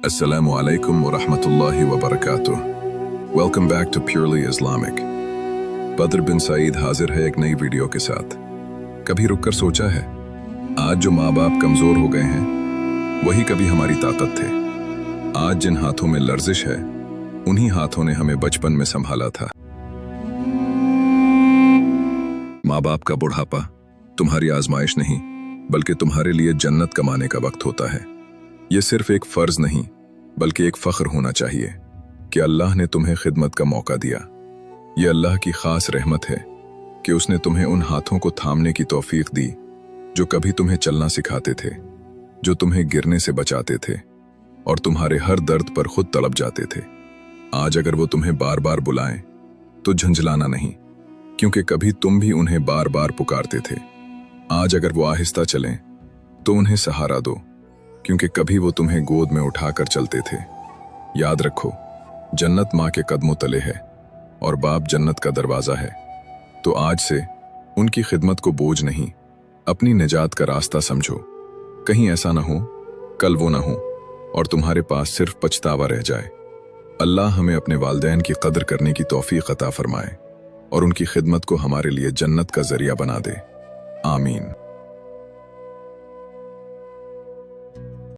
Assalamu alaikum wa rahmatullahi wa barakatuh. Welcome back to Purely Islamic. Badr बिन सईद हाजिर है एक नई वीडियो के साथ। कभी रुककर सोचा है, आज जो माँ बाप कमजोर हो गए हैं वही कभी हमारी ताकत थे। आज जिन हाथों में लर्जिश है उन्हीं हाथों ने हमें बचपन में संभाला था। माँ बाप का बुढ़ापा तुम्हारी आजमाइश नहीं बल्कि तुम्हारे लिए जन्नत कमाने का वक्त होता है। ये सिर्फ एक फर्ज नहीं बल्कि एक फख्र होना चाहिए कि अल्लाह ने तुम्हें खिदमत का मौका दिया। ये अल्लाह की खास रहमत है कि उसने तुम्हें उन हाथों को थामने की तौफीक दी जो कभी तुम्हें चलना सिखाते थे, जो तुम्हें गिरने से बचाते थे और तुम्हारे हर दर्द पर खुद तड़प जाते थे। आज अगर वो तुम्हें बार बार बुलाएं तो झंझलाना नहीं, क्योंकि कभी तुम भी उन्हें बार बार पुकारते थे। आज अगर वो आहिस्ता चलें तो उन्हें सहारा दो, क्योंकि कभी वो तुम्हें गोद में उठाकर चलते थे। याद रखो, जन्नत माँ के कदमों तले है और बाप जन्नत का दरवाज़ा है। तो आज से उनकी खिदमत को बोझ नहीं, अपनी निजात का रास्ता समझो। कहीं ऐसा ना हो कल वो ना हो और तुम्हारे पास सिर्फ पछतावा रह जाए। अल्लाह हमें अपने वालिदैन की कदर करने की तौफीक अता फरमाए और उनकी खिदमत को हमारे लिए जन्नत का जरिया बना दे। आमीन।